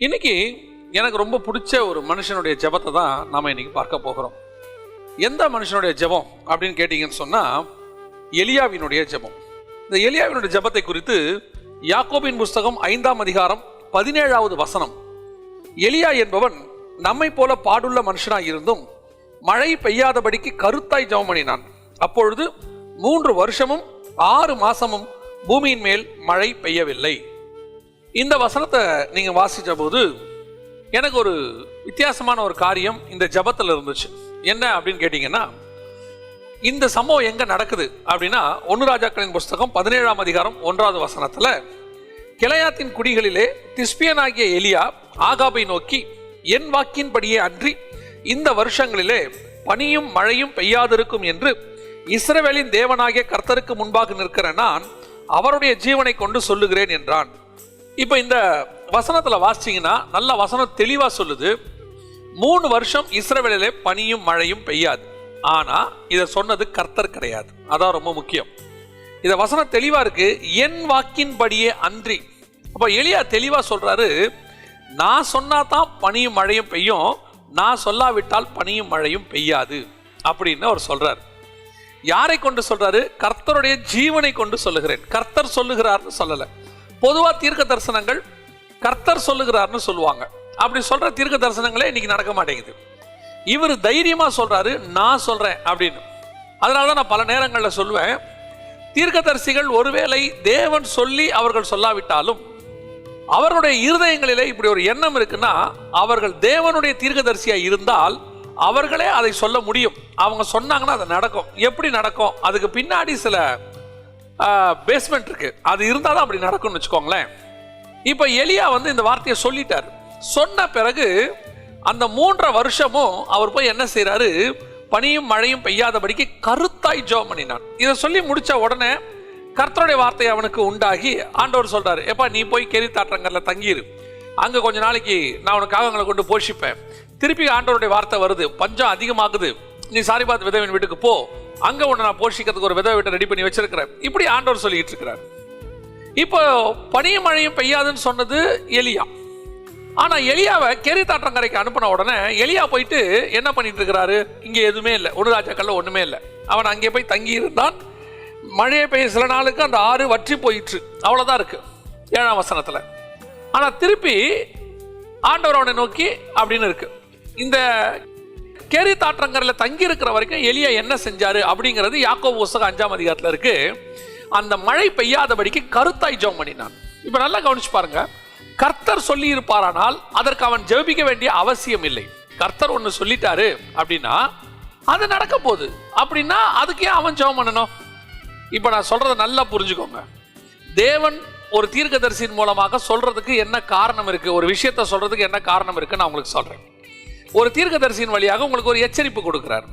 இன்னைக்கு எனக்கு ரொம்ப பிடிச்ச ஒரு மனுஷனுடைய ஜெபத்தை தான் நாம இன்னைக்கு பார்க்க போகிறோம். எந்த மனுஷனுடைய ஜெபம் அப்படின்னு கேட்டீங்கன்னு சொன்னா எலியாவினுடைய ஜெபம். இந்த எலியாவினுடைய ஜெபத்தை குறித்து யாக்கோபின் புஸ்தகம் 5ஆம் அதிகாரம் 17வது வசனம், எலியா என்பவன் நம்மை போல பாடுள்ள மனுஷனாய் இருந்தும் மழை பெய்யாதபடிக்கு கருத்தாய் ஜெபம் பண்ணினான். அப்பொழுது 3 வருஷமும் 6 மாசமும் பூமியின் மேல் மழை பெய்யவில்லை. இந்த வசனத்தை நீங்க வாசிச்ச போது எனக்கு ஒரு வித்தியாசமான ஒரு காரியம் இந்த ஜபத்தில் இருந்துச்சு. என்ன அப்படின்னு கேட்டீங்கன்னா, இந்த சம்பவம் எங்க நடக்குது அப்படின்னா 1 ராஜாக்களின் புஸ்தகம் 17ஆம் அதிகாரம் 1வது வசனத்துல, கிளையாத்தின் குடிகளிலே திஸ்பியனாகிய எலியா ஆகாபை நோக்கி, என் வாக்கின்படியே அன்றி இந்த வருஷங்களிலே பனியும் மழையும் பெய்யாதிருக்கும் என்று இஸ்ரவேலின் தேவனாகிய கர்த்தருக்கு முன்பாக நிற்கிற நான் அவருடைய ஜீவனை கொண்டு சொல்லுகிறேன் என்றான். இப்ப இந்த வசனத்துல வாசிச்சீங்கன்னா நல்ல வசனம் தெளிவா சொல்லுது, 3 வருஷம் இஸ்ரவேலிலே பனியும் மழையும் பெய்யாது. ஆனா இத சொன்னது கர்த்தர் கிடையாது. அதான் ரொம்ப முக்கியம். இந்த வசனம் தெளிவா இருக்கு, என் வாக்கின்படியே அன்றி. அப்ப எலியா தெளிவா சொல்றாரு, நான் சொன்னாதான் பனியும் மழையும் பெய்யும், நான் சொல்லாவிட்டால் பனியும் மழையும் பெய்யாது அப்படின்னு அவர் சொல்றாரு. யாரை கொண்டு சொல்றாரு? கர்த்தருடைய ஜீவனை கொண்டு சொல்லுகிறேன். கர்த்தர் சொல்லுகிறார்னு சொல்லல. பொதுவா தீர்க்க தரிசனங்கள் கர்த்தர் சொல்லுகிறார்னு சொல்லுவாங்க. அப்படி சொல்ற தீர்க்க தரிசனங்களே இன்னைக்கு நடக்க மாட்டேங்குது. இவர் தைரியமா சொல்றாரு, நான் சொல்றேன் அப்படின்னு. அதனாலதான் நான் பல நேரங்களில் சொல்லுவேன், தீர்க்கதரிசிகள் ஒருவேளை தேவன் சொல்லி அவர்கள் சொல்லாவிட்டாலும் அவருடைய இருதயங்களிலே இப்படி ஒரு எண்ணம் இருக்குன்னா, அவர்கள் தேவனுடைய தீர்க்கதரிசியா இருந்தால் அவர்களே அதை சொல்ல முடியும். அவங்க சொன்னாங்கன்னா அது நடக்கும். எப்படி நடக்கும்? அதுக்கு பின்னாடி சில பேஸ்மெண்ட் இருக்கு. அது இருந்தால் தான் அப்படி நடக்கும்னு வச்சுக்கோங்களேன். இப்போ எலியா இந்த வார்த்தையை சொல்லிட்டார். சொன்ன பிறகு அந்த 3 வருஷமும் அவர் போய் என்ன செய்யறாரு? பனியும் மழையும் பெய்யாதபடிக்கு கருத்தாய் ஜெபம் பண்ணினான். இதை சொல்லி முடிச்ச உடனே கர்த்தருடைய வார்த்தை அவனுக்கு உண்டாகி ஆண்டவர் சொல்றாரு, எப்பா நீ போய் கேரித்தாற்றங்கள்ல தங்கிரு, அங்க கொஞ்ச நாளைக்கு நான் உனக்கு காகங்களை கொண்டு போஷிப்பேன். திருப்பி ஆண்டவருடைய வார்த்தை வருது, பஞ்சம் அதிகமாகுது, நீ சாரிபாத் விதவின் வீட்டுக்கு போ, அங்க உன்னை நான் போஷிக்கிறதுக்கு ஒரு விதவை வீட்டை ரெடி பண்ணி வச்சிருக்கிறேன். இப்படி ஆண்டவர் சொல்லிட்டு இருக்கிறார். இப்போ பனியும் மழையும் பெய்யாதுன்னு சொன்னது எலியா. ஆனா எலியாவை கேரித்தாற்றங்கரைக்கு அனுப்பின உடனே எலியா போயிட்டு என்ன பண்ணிட்டு இருக்கிறாரு? இங்க எதுவுமே இல்லை, 1 ராஜாக்கள்ல ஒண்ணுமே இல்லை. அவன் அங்கே போய் தங்கி இருந்தான். மழையை பெய்ய சில நாளுக்கு அந்த ஆறு வற்றி போயிற்று, அவ்வளவுதான் இருக்கு 7ஆம் வசனத்துல. ஆனா திருப்பி ஆண்டவர் அவனை நோக்கி அப்படின்னு இருக்கு. இந்த கேரித்தாற்றங்கரையில் தங்கி இருக்கிற வரைக்கும் எலியா என்ன செஞ்சாரு அப்படிங்கிறது யாக்கோபு புஸ்தகம் 5ஆம் அதிகாரத்துல இருக்கு. அந்த மழை பெய்யாதபடிக்கு கருத்தாய் ஜெபம் பண்ணினான். இப்ப நல்லா கவனிச்சு பாருங்க, கர்த்தர் சொல்லி இருப்பாரானால் அதற்கு அவன் ஜெபிக்க வேண்டிய அவசியம் இல்லை. கர்த்தர் ஒன்னு சொல்லிட்டாரு அப்படின்னா அது நடக்க போகுது. அப்படின்னா அதுக்கு ஏன் அவன் ஜெபம் பண்ணணும்? இப்ப நான் சொல்றதை நல்லா புரிஞ்சுக்கோங்க. தேவன் ஒரு தீர்க்கதரிசியின் மூலமாக சொல்றதுக்கு என்ன காரணம் இருக்கு, ஒரு விஷயத்த சொல்றதுக்கு என்ன காரணம் இருக்கு நான் உங்களுக்கு சொல்றேன். ஒரு தீர்க்கதரிசியின் வழியாக உங்களுக்கு ஒரு எச்சரிப்பு கொடுக்கிறார்.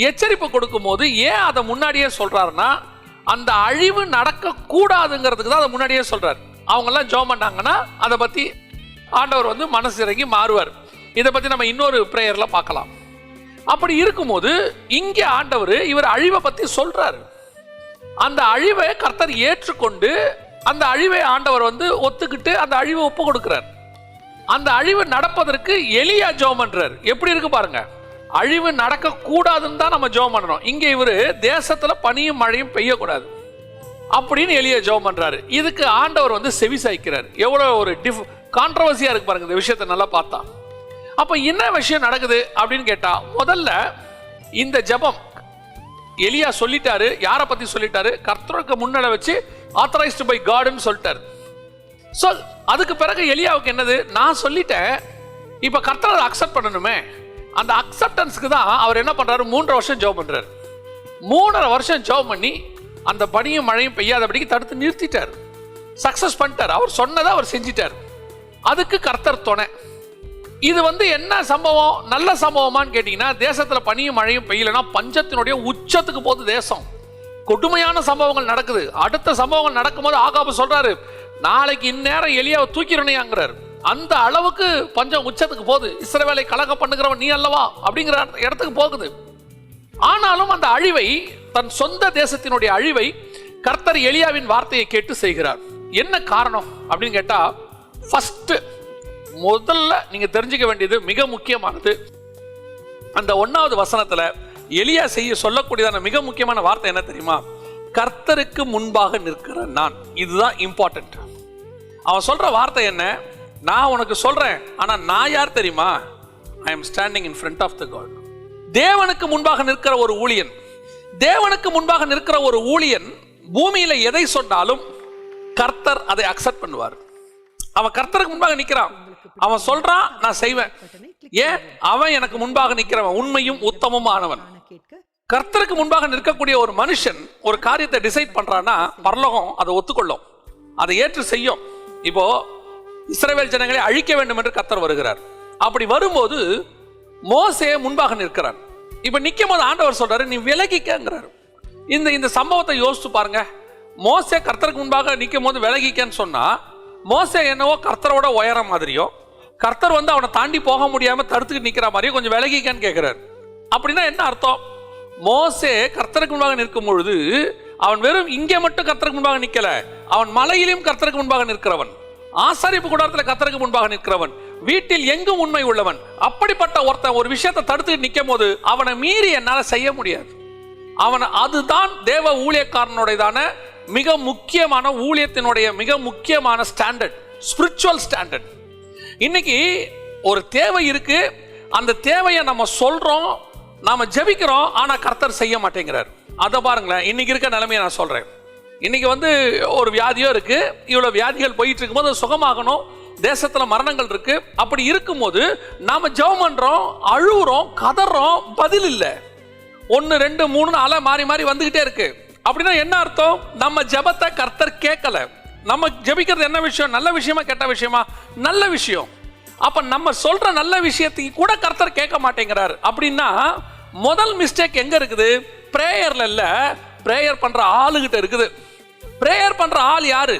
எச்சரிப்பு கொடுக்கும் போது ஏன் அதை முன்னாடியே சொல்றாருன்னா, அந்த அழிவு நடக்க கூடாதுங்கிறதுக்கு தான் அதை முன்னாடியே சொல்றாரு. அவங்க எல்லாம் ஜெபம் பண்ணாங்கன்னா அதை பத்தி ஆண்டவர் மனசு இறங்கி மாறுவார். இதை பத்தி நம்ம இன்னொரு பிரேயர்ல பார்க்கலாம். அப்படி இருக்கும்போது இங்க ஆண்டவர் இவர் அழிவை பத்தி சொல்றாரு. அந்த அழிவை கர்த்தர் ஏற்றுக்கொண்டு அந்த அழிவை ஆண்டவர் ஒத்துக்கிட்டு அந்த அழிவை ஒப்பு கொடுக்கிறார். அந்த அழிவு நடப்பதற்கு எலியா ஜெபம் பண்றார். எப்படி இருக்கு பாருங்க, அழிவு நடக்க கூடாதுன்னு தான் நம்ம ஜெபம் பண்ணணும். இங்க இவரு தேசத்துல பனியும் மழையும் பெய்யக்கூடாது அப்படின்னு எலியா ஜெபம் பண்றாரு. இதுக்கு ஆண்டவர் செவி சாய்க்கிறார். எவ்வளவு ஒரு கான்ட்ரவர்சியா இருக்கு பாருங்க இந்த விஷயத்தை நல்லா பார்த்தா. அப்ப என்ன விஷயம் நடக்குது அப்படின்னு கேட்டா, முதல்ல இந்த ஜெபம் எலியா சொல்லிட்டாரு. யாரை பத்தி சொல்லிட்டாரு? கர்த்தருக்கு முன்னால வச்சு ஆத்தரைஸ்டு பை காட்னு சொல்லிட்டாரு. சோ அதுக்கு பிறகு எலியாவுக்கு என்னது? நான் சொல்லிட்டேன், இப்ப கர்த்தர் அக்செப்ட் பண்ணணுமே. அந்த அக்செப்டன்ஸ்க்கு தான் அவர் என்ன பண்றாரு? 3 வருஷம் ஜெபம் பண்றாரு. 3.5 வருஷம் ஜெபம் பண்ணி அந்த பனியும் மழையும் பெய்யாதபடிக்கு தடுத்து நிறுத்திட்டார். சக்சஸ் பண்ணிட்டார். அவர் சொன்னதை அவர் செஞ்சிட்டார். அதுக்கு கர்த்தர் துணை. இது என்ன சம்பவம்? நல்ல சம்பவமான்னு கேட்டீங்கன்னா, தேசத்துல பனியும் மழையும் பெய்யலன்னா பஞ்சத்தினுடைய உச்சத்துக்கு போகுது தேசம். கொடுமையான சம்பவங்கள் நடக்குது. அடுத்த சம்பவங்கள் நடக்கும்போது ஆகாபு சொல்றாரு, நாளைக்கு இந்நேரம் எலியாவை தூக்கிறனையாங்கிறார். அந்த அளவுக்கு பஞ்சம் உச்சத்துக்கு போகுது. இஸ்ரவேலை கலகம் பண்ணுகிறவன் நீ அல்லவா அப்படிங்கிற இடத்துக்கு போகுது. ஆனாலும் அந்த அழிவை, தன் சொந்த தேசத்தினுடைய அழிவை கர்த்தர் எலியாவின் வார்த்தையை கேட்டு செய்கிறார். என்ன காரணம் அப்படின்னு கேட்டா, ஃபர்ஸ்ட் முதல்ல நீங்க தெரிஞ்சுக்க வேண்டியது மிக முக்கியமானது, அந்த 1வது வசனத்துல எலியா சொல்லக்கூடியதான மிக முக்கியமான வார்த்தை என்ன தெரியுமா? கர்த்தருக்கு முன்பாக நிற்கிற நான். இதுதான் இம்பார்ட்டன்ட். அவன் சொல்ற வார்த்தை என்ன? நான் உனக்கு சொல்றேன், ஆனா நான் யார் தெரியுமா? I am standing in front of the God. தேவனுக்கு முன்பாக நிற்கிற ஒரு ஊழியன், தேவனுக்கு முன்பாக நிற்கிற ஒரு ஊழியன் பூமியில எதை சொன்னாலும் கர்த்தர் அதை அக்செப்ட் பண்ணுவார். அவன் கர்த்தருக்கு முன்பாக நிற்கிறான், அவன் சொல்றான் நான் செய்வேன். ஏன்? அவன் எனக்கு முன்பாக நிற்கிறவன் உண்மையும் உத்தமமானவன். கர்த்தருக்கு முன்பாக நிற்கக்கூடிய ஒரு மனுஷன் ஒரு காரியத்தை டிசைட் பண்றான்னா பரலோகம் அதை ஒத்துக்கொள்ளும், அதை ஏற்று செய்யும். இப்போ இஸ்ரவேல் ஜனங்களை அழிக்க வேண்டும் என்று கர்த்தர் வருகிறார். அப்படி வரும்போது மோசே முன்பாக நிற்கிறான். இப்ப நிற்கும் போது ஆண்டவர் சொல்றாரு நீ விலகிக்கங்கிறாரு. இந்த சம்பவத்தை யோசிச்சு பாருங்க. மோசே கர்த்தருக்கு முன்பாக நிற்கும் போது விலகிக்கன்னு சொன்னா, மோசே என்னவோ கர்த்தரோட உயரம் மாதிரியோ, கர்த்தர் அவனை தாண்டி போக முடியாம தடுத்துக்கிட்டு நிக்கிற மாதிரியோ கொஞ்சம் விலகிக்கன்னு கேட்கிறார். அப்படின்னா என்ன அர்த்தம்? மோசே கர்த்தருக்கு முன்பாக நிற்கும் பொழுது அவன் வெறும் இங்கே மட்டும் கர்த்தருக்கு முன்பாக நிக்கல, அவன் மலையிலும் கர்த்தருக்கு முன்பாக நிற்கிறவன், ஆசாரிப்பு கூடாரத்தில் கர்த்தருக்கு முன்பாக நிற்கிறவன், வீட்டில் எங்கும் உண்மை உள்ளவன். அப்படிப்பட்ட ஒருத்தன் ஒரு விஷயத்தை தடுத்து நிற்கும் போது அவனை மீறி என்னால செய்ய முடியாது. அதுதான் தேவ ஊழியக்காரனுடையதான மிக முக்கியமான ஊழியத்தினுடைய மிக முக்கியமான ஸ்டாண்டர்ட், ஸ்பிரிச்சுவல் ஸ்டாண்டர்ட். இன்னைக்கு ஒரு தேவை இருக்கு, அந்த தேவையை நம்ம சொல்றோம், நாம ஜெபிக்கிறோம், ஆனா கர்த்தர் செய்ய மாட்டேங்கிறார். அதை பாருங்களேன். இன்னைக்கு இருக்க நிலைமையை நான் சொல்றேன். இன்னைக்கு ஒரு வியாதியோ இருக்கு, இவ்வளவு வியாதிகள் போயிட்டு இருக்கும்போது சுகமாகணும், தேசத்துல மரணங்கள் இருக்கு. அப்படி இருக்கும்போது நாம ஜெபம் பண்றோம், அழுவுறோம், கதறோம், பதில் இல்லை. 1 2 3 அலை மாறி மாறி வந்துகிட்டே இருக்கு. அப்படின்னா என்ன அர்த்தம்? நம்ம ஜெபத்தை கர்த்தர் கேட்கல. நம்ம ஜெபிக்கிறது என்ன விஷயம்? நல்ல விஷயமா கெட்ட விஷயமா? நல்ல விஷயம். அப்ப நம்ம சொல்ற நல்ல விஷயத்துக்கு கூட கர்த்தர் கேட்க மாட்டேங்கிறார். அப்படின்னா முதல் மிஸ்டேக் எங்க இருக்குது? பிரேயர்ல இல்ல, பிரேயர் பண்ற ஆளுகிட்ட இருக்குது. பிரேயர் பண்ற ஆள் யாரு?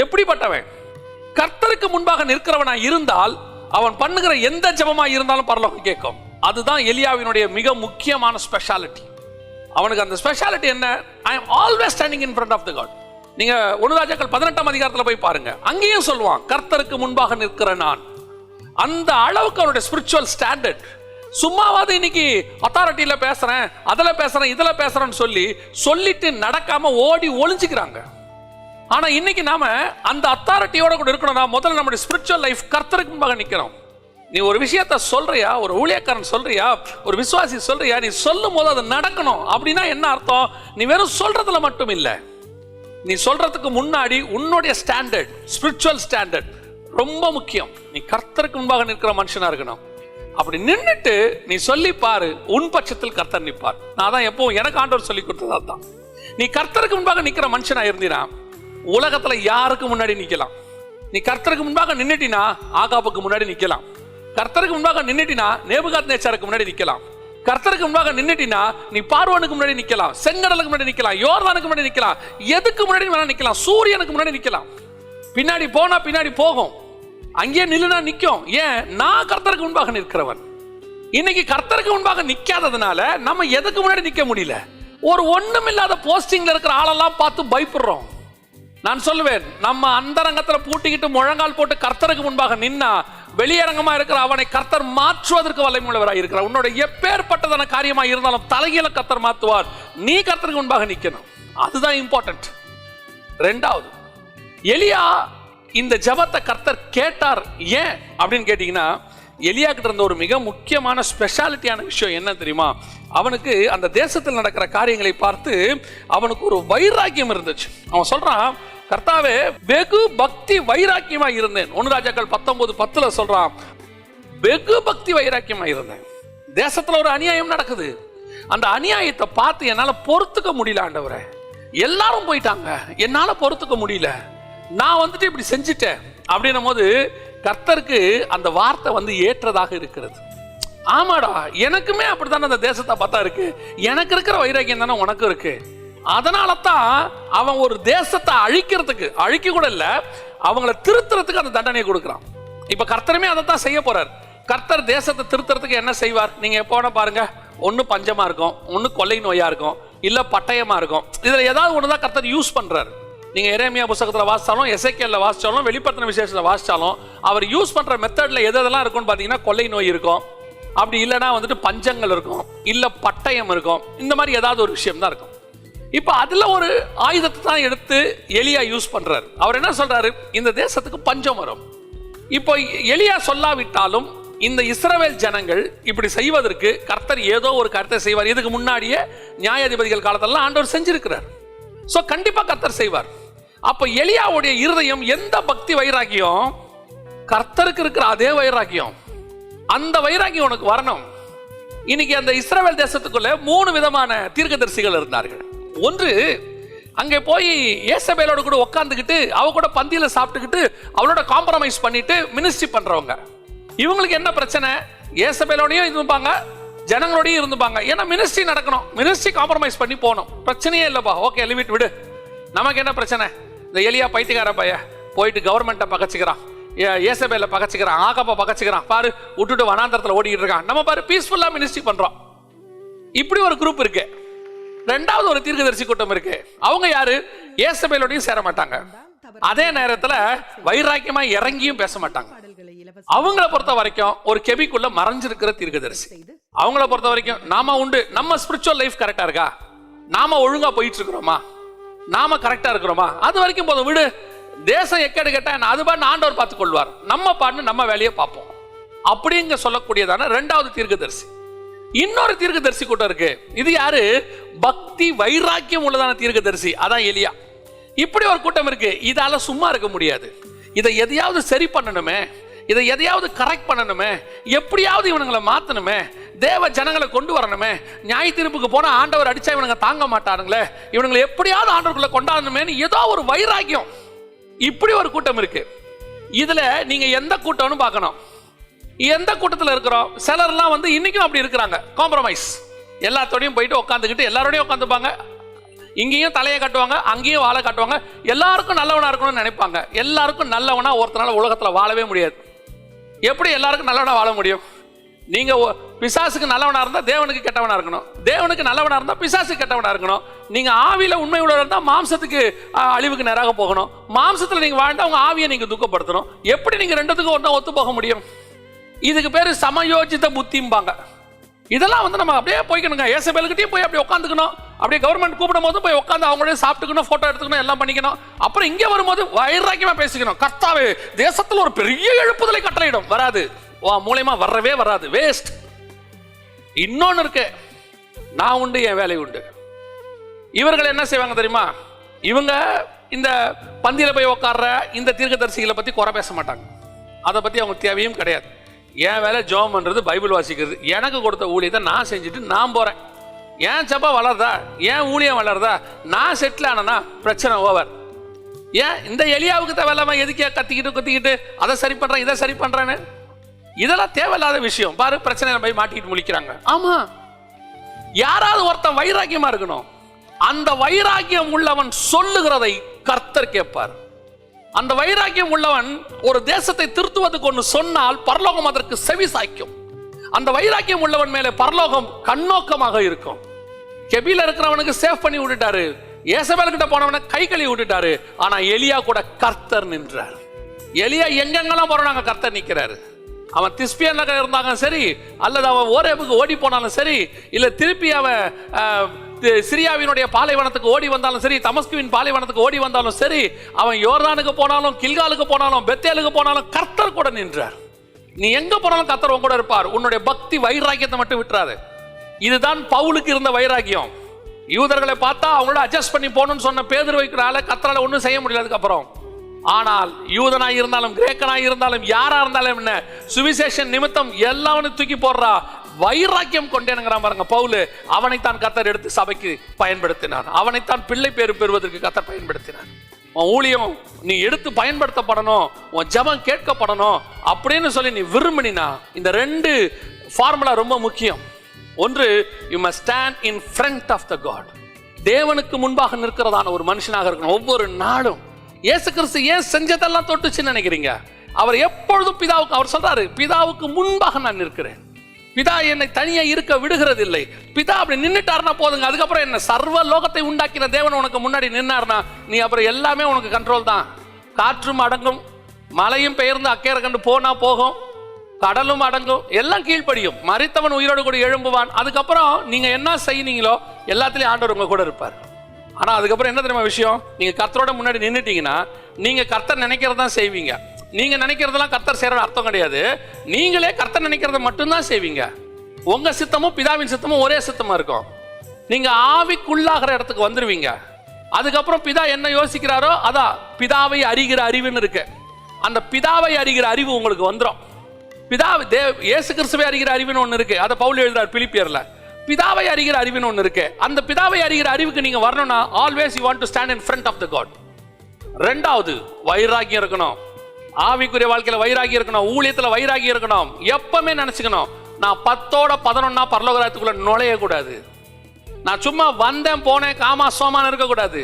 எப்படிப்பட்டவன்? கர்த்தருக்கு முன்பாக நிற்கிறவனா இருந்தால் அவன் பண்ணுகிற எந்த ஜெபமா இருந்தாலும் பரலோகம் கேட்கும். அதுதான் எலியாவினுடைய மிக முக்கியமான ஸ்பெஷாலிட்டி. அவனுக்கு அந்த ஸ்பெஷாலிட்டி என்ன? I am always standing in front of the God. நீங்க 1 ராஜாக்கள் 18ஆம் அதிகாரத்துல போய் பாருங்க, அங்கேயும் சொல்லுவான் கர்த்தருக்கு முன்பாக நிற்கிற நான். அந்த அளவுக்கு அவனுடைய ஸ்பிரிச்சுவல் ஸ்டாண்டர்ட். சும்மாவாது இன்னைக்கு அத்தாரிட்டியில பேசுறேன், அதுல பேசுறேன், இதுல பேசுறேன்னு சொல்லிட்டு நடக்காம ஓடி ஒளிஞ்சுக்கிறாங்க. ஆனா இன்னைக்கு நாம அந்த அத்தாரிட்டியோட கூட இருக்கணும்னா முதல்ல நம்முடைய ஸ்பிரிச்சுவல் லைஃப் கர்த்தருக்கு முன்பாக நிற்கிறோம். நீ ஒரு விஷயத்த சொல்றியா, ஒரு ஊழியக்காரன் சொல்றியா, ஒரு விசுவாசி சொல்றியா, நீ சொல்லும் போது அது நடக்கணும். அப்படின்னா என்ன அர்த்தம்? நீ வெறும் சொல்றதுல மட்டும் இல்லை, நீ சொல்றதுக்கு முன்னாடி உன்னுடைய ஸ்டாண்டர்ட், ஸ்பிரிச்சுவல் ஸ்டாண்டர்ட் ரொம்ப முக்கியம். நீ கர்த்தருக்கு முன்பாக நிற்கிற மனுஷனா இருக்கணும். அப்படி நின்றுட்டு நீ சொல்லி பாரு, உன் பட்சத்தில் கர்த்தர் நிற்பார். நான் தான் எப்பவும் எனக்கு ஆண்டவர் சொல்லி கொடுத்ததா தான். நீ கர்த்தருக்கு முன்பாக நிற்கிற மனுஷனா இருந்தீனா உலகத்துல யாருக்கு முன்னாடி நிக்கலாம். நீ கர்த்தருக்கு முன்பாக நின்னுட்டினா ஆகாபுக்கு முன்னாடி நிக்கலாம். கர்த்தருக்கு முன்பாக நின்னுட்டினா நேபுகாத்நேச்சாருக்கு முன்னாடி நிக்கலாம். கர்த்தருக்கு முன்பாக நின்னுட்டினா நீ பார்வோனுக்கு முன்னாடி நிக்கலாம், செங்கடலுக்கு முன்னாடி நிக்கலாம், யோர்தானுக்கு முன்னாடி நிக்கலாம், எதுக்கு முன்னாடி வேணா நிக்கலாம், சூரியனுக்கு முன்னாடி நிக்கலாம். பின்னாடி போனா பின்னாடி போகும், அங்கேயே நில்லுனா நிற்கும். ஏன்? நான் கர்த்தருக்கு முன்பாக நிற்கிறவன். இன்னைக்கு கர்த்தருக்கு முன்பாக நிற்காததுனால நம்ம எதுக்கு முன்னாடி நிற்க முடியல. ஒரு ஒண்ணுமில்லாத போஸ்டிங்ல இருக்கிற ஆளெல்லாம் பார்த்து பயப்படுறோம். நான் சொல்லுவேன், நம்ம அந்தரங்கத்துல பூட்டிக்கிட்டு முழங்கால் போட்டு கர்த்தருக்கு முன்பாக நின்னா வெளியரங்கமா இருக்கிற அவனை கர்த்தர் மாற்றுவதற்கு வல்லமையுள்ளவராக இருக்கிறார். உன்னோட எப்பேற்பட்டதான காரியமா இருந்தாலும் தலைகீழ கர்த்தர் மாற்றுவார். நீ கர்த்தருக்கு முன்பாக நிக்கணும். அதுதான் இம்பார்ட்டன்ட். 2வது, எலியா இந்த ஜெபத்தை கர்த்தர் கேட்டார். ஏன் அப்படின்னு கேட்டீங்கன்னா, எலியா கிட்ட இருந்த ஒரு மிக முக்கியமான ஸ்பெஷாலிட்டியான விஷயம் என்ன தெரியுமா? அவனுக்கு அந்த தேசத்தில் நடக்கிற காரியங்களை பார்த்து அவனுக்கு ஒரு வைராக்கியம் இருந்துச்சு. அவன் சொல்றான், கர்த்தாவே வெகு பக்தி வைராக்கியமா இருந்தேன். 1 ராஜாக்கள் 19:10 சொல்றான், வெகு பக்தி வைராக்கியமா இருந்தேன். தேசத்துல ஒரு அநியாயம் நடக்குது, அந்த அநியாயத்தை பார்த்து என்னால பொறுத்துக்க முடியல ஆண்டவரே. எல்லாரும் போயிட்டாங்க, என்னால பொறுத்துக்க முடியல, நான் இப்படி செஞ்சுட்டேன் அப்படின்னும் போது கர்த்தருக்கு அந்த வார்த்தை ஏற்றதாக இருக்கிறது. ஆமாடா, எனக்குமே அப்படித்தானே அந்த தேசத்தை பார்த்தா இருக்கு, எனக்கு இருக்கிற வைராக்கியம் தானே உனக்கு இருக்கு. அதனால தான் அவன் ஒரு தேசத்தை அழிக்கிறதுக்கு, அழிக்க கூட இல்ல, அவங்கள திருத்துறதுக்கு அந்த தண்டனையை கொடுக்குறான். இப்ப கர்த்தருமே அதை தான் செய்ய போறார். கர்த்தர் தேசத்தை திருத்துறதுக்கு என்ன செய்வார்? நீங்க எப்போனா பாருங்க, ஒன்னு பஞ்சமா இருக்கும், ஒன்னு கொள்ளை நோயா இருக்கும், இல்ல பட்டயமா இருக்கும். இதுல ஏதாவது ஒண்ணுதான் கர்த்தர் யூஸ் பண்றாரு. நீங்க எரேமியா புத்தகத்தில் வாசிச்சாலும், எசேக்கியேல்ல வாசிச்சாலும், வெளிப்படுத்தின விசேஷத்தில் வாசிச்சாலும், அவர் யூஸ் பண்ற மெத்தட்ல எதெல்லாம் இருக்கும்னு பார்த்தீங்கன்னா, கொள்ளை நோய் இருக்கும், அப்படி இல்லைன்னா வந்துட்டு பஞ்சங்கள் இருக்கும், இல்ல பட்டயம் இருக்கும், இந்த மாதிரி ஏதாவது ஒரு விஷயம் தான் இருக்கும். இப்போ அதுல ஒரு ஆயுதத்தை தான் எடுத்து எலியா யூஸ் பண்றாரு. அவர் என்ன சொல்றாரு, இந்த தேசத்துக்கு பஞ்சம் வரும். இப்போ எலியா சொல்லாவிட்டாலும் இந்த இஸ்ரவேல் ஜனங்கள் இப்படி செய்வதற்கு கர்த்தர் ஏதோ ஒரு கருத்தை செய்வார். இதுக்கு முன்னாடியே நியாயாதிபதிகள் காலத்தெல்லாம் ஆண்டவர் செஞ்சிருக்கிறார். ஸோ கண்டிப்பா கர்த்தர் செய்வார். அப்போ எலியாவுடைய இருதயம் எந்த பக்தி வைராக்கியம், கர்த்தருக்கு இருக்கிற அதே வைராக்கியம், அந்த வைராக்கியம் உனக்கு வரணும். இன்னைக்கு அந்த இஸ்ரவேல் தேசத்துக்குள்ள 3 விதமான தீர்க்கதரிசிகள் இருந்தார்கள். ஒன்று, அங்கே போய் ஏசபேலோட கூட உட்காந்துக்கிட்டு அவ கூட பந்தியில சாப்பிட்டுக்கிட்டு அவளோட காம்ப்ரமைஸ் பண்ணிட்டு மினிஸ்ட்ரி பண்றவங்க. இவங்களுக்கு என்ன பிரச்சனை, ஏசபேலோடையும் இருந்துப்பாங்க, ஜனங்களோடையும் இருந்துப்பாங்க. ஏன்னா மினிஸ்ட்ரி நடக்கணும், மினிஸ்ட்ரி காம்ப்ரமைஸ் பண்ணி போகணும். பிரச்சனையே இல்லப்பா, ஓகே லிமிட் விடு, நமக்கு என்ன பிரச்சனை. இந்த எலியா பைத்தியக்கார பைய போயிட்டு கவர்மெண்ட்டை பகச்சுக்கிறான், ஏசபேல பகச்சுக்கிறான், ஆகாப்பா பகச்சுக்கிறான், பாரு விட்டுட்டு வனாந்தரத்தில் ஓடிக்கிட்டு இருக்கான். நம்ம பாரு பீஸ்ஃபுல்லா மினிஸ்ட்ரி பண்றோம். இப்படி ஒரு குரூப் இருக்கு. ரெண்டாவது ஒரு தீர்க்கதரிசி கூட்டம் இருக்கு. அவங்க யாரு, ஏசபேலோடையும் சேர மாட்டாங்க, அதே நேரத்துல வைராக்கியமா இறங்கியும் பேச மாட்டாங்க. அவங்கள பொறுத்த வரைக்கும் ஒரு கெபிக்குள்ள மறைஞ்சிருக்கிற தீர்க்கதரிசி. அவங்கள பொறுத்த வரைக்கும் நாம உண்டு, நம்ம ஸ்பிரிச்சுவல் லைஃப் கரெக்டா இருக்கா, நாம ஒழுங்கா போயிட்டு இருக்கிறோமா, நாம கரெக்டா இருக்கிறோமா, அது வரைக்கும் போதும், விடு, தேசம் எக்கேடு கேட்டா அது பாட்டு ஆண்டவர் பார்த்துக் கொள்வார், நம்ம பாட்டு நம்ம வேலையை பார்ப்போம் அப்படிங்க சொல்லக்கூடியதான ரெண்டாவது தீர்க்கதரிசி. இன்னொரு தீர்க்கதரிசி கூட்டம் இருக்கு. இது யாரு, பக்தி வைராக்கியம் உள்ளதான தீர்க்கதரிசி, அதான் எலியா. இப்படி ஒரு கூட்டம் இருக்கு. இதால சும்மா இருக்க முடியாது, இதை எதையாவது சரி பண்ணணுமே, இதை எதையாவது கரெக்ட் பண்ணணுமே, எப்படியாவது இவனுங்களை மாத்தணுமே, தேவ ஜனங்களை கொண்டு வரணுமே, நியாய தீர்ப்புக்கு போனா ஆண்டவர் அடிச்சா இவனுங்க தாங்க மாட்டானுங்களே, இவனுங்களை எப்படியாவது ஆண்டவர்களை கொண்டாடணுமே, ஏதோ ஒரு வைராக்கியம். இப்படி ஒரு கூட்டம் இருக்கு. இதுல நீங்க எந்த கூட்டம்னு பார்க்கணும். எந்த கூட்டத்தில் இருக்கிறோம். சிலர்லாம் வந்து இன்னைக்கும் அப்படி இருக்கிறாங்க, காம்ப்ரமைஸ், எல்லாத்தோடையும் போயிட்டு உட்காந்துக்கிட்டு எல்லாரோடையும் உட்காந்துப்பாங்க, இங்கேயும் தலையை கட்டுவாங்க, அங்கேயும் வாழை காட்டுவாங்க, எல்லாருக்கும் நல்லவனா இருக்கணும்னு நினைப்பாங்க. எல்லாருக்கும் நல்லவனா ஒருத்தனால உலகத்துல வாழவே முடியாது. எப்படி எல்லாருக்கும் நல்லவனா வாழ முடியும்? நீங்க பிசாசுக்கு நல்லவனா இருந்தா தேவனுக்கு கெட்டவனா இருக்கணும், தேவனுக்கு நல்லவனா இருந்தா பிசாசுக்கு கெட்டவனா இருக்கணும். நீங்க ஆவியில உண்மை உள்ள இருந்தா மாம்சத்துக்கு அழிவுக்கு நேராக போகணும், மாம்சத்துல நீங்க வாழ்ந்தா உங்க ஆவியை நீங்க துக்கப்படணும். எப்படி நீங்க ரெண்டுத்துக்கும் ஒன்றா ஒத்து போக முடியும்? இதுக்கு பேரு சமயோஜித புத்திம்பாங்க. இதெல்லாம் வந்து நம்ம அப்படியே போய்க்கணுங்க, ஏசபேல்கிட்டயும் போய் அப்படியே உட்காந்துக்கணும், அப்படியே கவர்மெண்ட் கூப்பிடும் போது போய் உட்காந்து அவங்களே சாப்பிட்டுக்கணும், போட்டோ எடுத்துக்கணும், எல்லாம் பண்ணிக்கணும். அப்புறம் இங்கே வரும்போது வைராக்கியமா பேசிக்கணும், கர்த்தாவே தேசத்தில் ஒரு பெரிய எழுப்புதலை கட்டளையிடும். வராது, மூலமா வரவே வராது, வேஸ்ட். இன்னொன்னு இருக்கு, நான் உண்டு என் வேலை உண்டு. இவர்கள் என்ன செய்வாங்க தெரியுமா, இவங்க இந்த பந்தியில போய் உட்கார்ற இந்த தீர்க்கதரிசிகளை பத்தி குறை பேச மாட்டாங்க, அதை பத்தி அவங்க தேவையும் கிடையாது. என் வேலை ஜெபம் பண்றது, பைபிள் வாசிக்கிறது, எனக்கு கொடுத்த ஊழியத்தை நான் செஞ்சுட்டு நான் போறேன். ஏன் சபை வளருதா, ஏன் ஊழியம் வளருதா, நான் செட்டில் ஆனா பிரச்சனை ஓவர். ஏன் இந்த எலியாவுக்கு தேவையில்லாம எதுக்கே கத்திக்கிட்டு அதை சரி பண்றேன் இதை சரி பண்றேன்னு, இதெல்லாம் தேவையில்லாத விஷயம். பாரு பிரச்சனை போய் மாட்டிக்கிட்டு முழிக்கிறாங்க. ஆமா, யாராவது ஒருத்தன் வைராக்கியமா இருக்கணும். அந்த வைராக்கியம் உள்ளவன் சொல்லுகிறதை கர்த்தர் கேட்பார். அந்த வைராக்கியம் உள்ளவன் ஒரு தேசத்தை திருத்துவதுக்கு ஒன்று சொன்னால் பரலோகம் அதற்கு செவி சாய்க்கும். அந்த வைராக்கியம் உள்ளவன் மேலே பரலோகம் கண்ணோக்கமாக இருக்கும். கெபில இருக்கிறவனுக்கு சேவ் பண்ணி விட்டுட்டாரு, ஏசபேல் கிட்ட போனவனை கை கழுவி விட்டுட்டாரு. ஆனா எலியா கூட கர்த்தர் நின்றார். எலியா எங்கெங்கெல்லாம் போறாங்க கர்த்தர் நிக்கிறாரு. அவன் திஸ்பியன் நகர் இருந்தாங்க சரி, அல்லது அவன் ஓரேபுக்கு ஓடி போனாலும் சரி, இல்ல திருப்பி அவன் சிரியாவினுடைய பாலைவனத்துக்கு ஓடி வந்தாலும் சரி, தமஸ்குவின் பாலைவனத்துக்கு ஓடி வந்தாலும் சரி, அவன் யோர்தானுக்கு போனாலும், கில்காலுக்கு போனாலும், பெத்தேலுக்கு போனாலும் கர்த்தர் கூட நின்றார். நீ எங்க போனாலும் கர்த்தர் உன் கூட இருப்பார். உன்னுடைய பக்தி வைராக்கியத்தை மட்டும் விட்டுறாது. இதுதான் பவுலுக்கு இருந்த வைராக்கியம். யூதர்களை பார்த்தா அவங்களோட அட்ஜஸ்ட் பண்ணி போகணும்னு சொன்ன பேதுரு வைக்கிறால கர்த்தரால ஒன்றும் செய்ய முடியல. அதுக்கப்புறம் ஆனால் யூதனாய் இருந்தாலும் கிரேக்கனாய் இருந்தாலும் யாரா இருந்தாலும் என்ன, சுவிசேஷன் நிமித்தம் எல்லாவனையும் தூக்கி போடுறா. வைராக்கியம் கொண்டேனுங்கிறான் பாருங்க பவுல். அவனைத்தான் கர்த்தர் எடுத்து சபைக்கு பயன்படுத்தினான், அவனைத்தான் பிள்ளை பேரு பெறுவதற்கு கர்த்தர் பயன்படுத்தினான். உன் ஊழியம் நீ எடுத்து பயன்படுத்தப்படணும், உன் ஜெபம் கேட்கப்படணும் அப்படின்னு சொல்லி நீ விரும்பினா இந்த ரெண்டு ஃபார்முலா ரொம்ப முக்கியம். ஒன்று, you must stand in front of the God. தேவனுக்கு முன்பாக நிற்கிறதான ஒரு மனுஷனாக இருக்கணும் ஒவ்வொரு நாளும். இயேசு கிறிஸ்து ஏன் செஞ்சதெல்லாம் தொட்டுச்சுன்னு நினைக்கிறீங்க? அவர் எப்பொழுதும் பிதாவுக்கு, அவர் சொல்றாரு, பிதாவுக்கு முன்பாக நான் நிற்கிறேன். பிதா என்னை தனியா இருக்க விடுகிறது இல்லை. பிதா அப்படி நின்னுட்டாருன்னா போதுங்க. அதுக்கப்புறம் என்ன, சர்வ லோகத்தை உண்டாக்கின தேவன் உனக்கு முன்னாடி நின்னாருனா நீ அப்புறம் எல்லாமே உனக்கு கண்ட்ரோல் தான். காற்றும் அடங்கும், மலையும் பெயர்ந்து அக்கறை கண்டு போனா போகும், கடலும் அடங்கும், எல்லாம் கீழ்ப்படியும், மரித்தவன் உயிரோடு கூட எழும்புவான். அதுக்கப்புறம் நீங்க என்ன செய்யீங்களோ எல்லாத்திலையும் ஆண்டவர் உங்க கூட இருப்பார். ஆனா அதுக்கப்புறம் என்ன தெரியுமா விஷயம், நீங்க கர்த்தரோட முன்னாடி நின்னுட்டீங்கன்னா நீங்க கர்த்தர் நினைக்கிறதான் செய்வீங்க. நீங்க நினைக்கிறதெல்லாம் கர்த்தர் செய்யற அர்த்தம் கிடையாது. நீங்களே கர்த்தர் நினைக்கிறத மட்டும்தான் செய்வீங்க. உங்க சித்தமும் பிதாவின் சித்தமும் ஒரே சித்தமா இருக்கும். நீங்க ஆவிக்குள்ளாகிற இடத்துக்கு வந்துருவீங்க. அதுக்கப்புறம் பிதா என்ன யோசிக்கிறாரோ அதான் பிதாவை அறிகிற அறிவுன்னு இருக்கு. அந்த பிதாவை அறிகிற அறிவு உங்களுக்கு வந்துடும். இயேசு கிறிஸ்துவை அறிகிற அறிவுன்னு ஒன்று இருக்கு. அதை பவுல் எழுதுறார் பிலிப்பியர்ல. பிதாவை அறிகிற அறிவுன்னு ஒன்று இருக்கு. அந்த பிதாவை அறிகிற அறிவுக்கு நீங்க வரணும்னா always you want to stand in front of the God. ரெண்டாவது வைராகியம் இருக்கணும். ஆவிக்குரிய வாழ்க்கையில வைராகியம் இருக்கணும், ஊழியத்துல வைராகியம் இருக்கணும். எப்பவுமே நினைச்சுக்கணும், நான் 10ஓட 11 பரலோகத்துக்குள்ள நுழைய கூடாது. நான் சும்மா வந்தேன் போனேன் காமா சோமான்னு இருக்கக்கூடாது.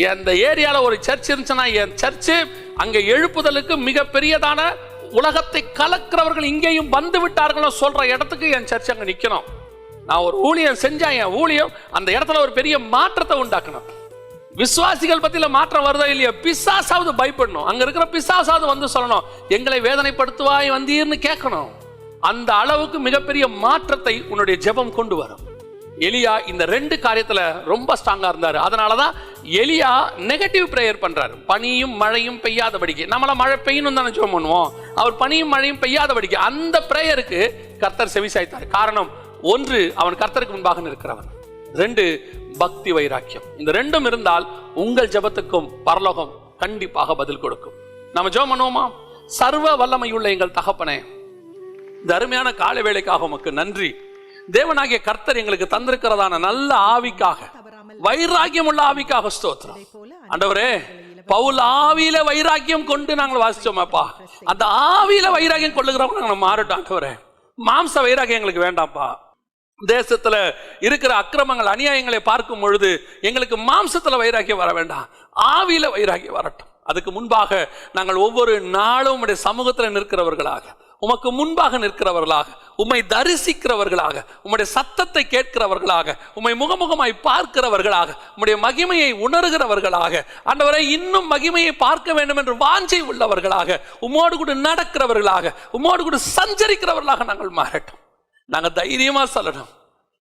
இந்த ஏரியால ஒரு சர்ச் இருந்துச்சுன்னா என் சர்ச்சு அங்க எழுப்புதலுக்கு மிக பெரியதான உலகத்தை கலக்கிறவர்கள் இங்கேயும் வந்து விட்டார்களோ சொல்ற இடத்துக்கு என் சர்ச் அங்க நிக்கணும். நான் ஒரு ஊழியம் செஞ்சா என் ஊழியம் அந்த இடத்துல ஒரு பெரிய மாற்றத்தை உண்டாக்கணும். விசுவாசிகள் பத்தியில மாற்றம் வருதோ இல்லையா, பிசாசாவது பயப்படணும். அங்க இருக்கிற பிசாசாவது வந்து சொல்லணும், எங்களை வேதனைப்படுத்துவாய் வந்தீர்னு கேட்கணும். அந்த அளவுக்கு மிகப்பெரிய மாற்றத்தை உன்னுடைய ஜெபம் கொண்டு வரும். எலியா இந்த 2 காரியத்துல ரொம்ப ஸ்ட்ராங்கா இருந்தாரு. அதனாலதான் எலியா நெகட்டிவ் பிரேயர் பண்றாரு. பனியும் மழையும் பெய்யாதபடிக்கு. நம்மள மழை பெய்யணும் தானே ஜெபம் பண்ணுவோம். அவர் பனியும் மழையும் பெய்யாதபடிக்கு அந்த பிரேயருக்கு கர்த்தர் செவிசாய்த்தார். காரணம், 1 அவன் கர்த்தருக்கு முன்பாக இருக்கிறவன், 2 பக்தி வைராக்கியம். இந்த 2ம் இருந்தால் உங்கள் ஜெபத்துக்கும் பரலோகம் கண்டிப்பாக பதில் கொடுக்கும். நம்ம ஜெபம் பண்ணுவோமா? சர்வ வல்லமையுள்ள எங்கள் தகப்பனே, இந்த அருமையான காலை வேளைக்காக உமக்கு நன்றி. தேவனாகிய கர்த்தர் எங்களுக்கு தந்திருக்கிறதான நல்ல ஆவிக்காக, வைராக்கியம் உள்ள ஆவிக்காக ஸ்தோத்திரம். ஆண்டவரே, பவுல் ஆவியில வைராக்கியம் கொண்டு நாங்கள் வாசிச்சோமாப்பா. அந்த ஆவியில வைராக்கியம் கொள்ளுகிறவங்க நாங்கள் மாறட்டும். ஆண்டவரே, மாம்ச வைராக்கியம் எங்களுக்கு வேண்டாம்ப்பா. தேசத்துல இருக்கிற அக்கிரமங்கள் அநியாயங்களை பார்க்கும் பொழுது எங்களுக்கு மாம்சத்துல வைராக்கியம் வர வேண்டாம், ஆவியில வைராக்கியம் வரட்டும். அதுக்கு முன்பாக நாங்கள் ஒவ்வொரு நாளும் உம்முடைய சமூகத்தில் நிற்கிறவர்களாக, உமக்கு முன்பாக நிற்கிறவர்களாக, உம்மை தரிசிக்கிறவர்களாக, உம்முடைய சத்தத்தை கேட்கிறவர்களாக, உம்மை முகமுகமாய் பார்க்கிறவர்களாக, உம்முடைய மகிமையை உணர்கிறவர்களாக, ஆண்டவரை இன்னும் மகிமையை பார்க்க வேண்டும் என்று வாஞ்சை உள்ளவர்களாக, உம்மோடு கூட நடக்கிறவர்களாக, உம்மோடு கூட சஞ்சரிக்கிறவர்களாக நாங்கள் மாறட்டும். நாங்கள் தைரியமா சொல்லணும்,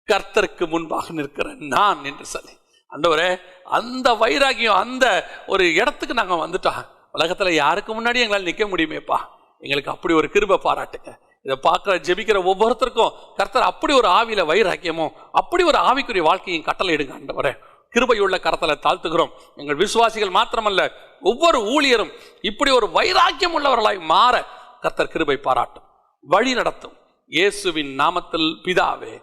கர்த்தருக்கு முன்பாக நிற்கிற நான் என்று சொல்லி. ஆண்டவரே, அந்த வைராகியம் அந்த ஒரு இடத்துக்கு நாங்கள் வந்துட்டோம். உலகத்துல யாருக்கு முன்னாடி எங்களால் நிற்க முடியுமேப்பா. எங்களுக்கு அப்படி ஒரு கிருபை பாராட்டுங்க. இதை பார்க்குற ஜெபிக்கிற ஒவ்வொருத்தருக்கும் கர்த்தர் அப்படி ஒரு ஆவியில வைராக்கியமும் அப்படி ஒரு ஆவிக்குரிய வாழ்க்கையும் கட்டளை எடுங்க. ஆண்டவரே, கிருபையுள்ள கரத்துல தாழ்த்துகிறோம். எங்கள் விசுவாசிகள் மாத்திரமல்ல, ஒவ்வொரு ஊழியரும் இப்படி ஒரு வைராக்கியம் உள்ளவர்களாய் மாற கர்த்தர் கிருபை பாராட்டும், வழி நடத்தும். இயேசுவின் நாமத்தில் பிதாவே.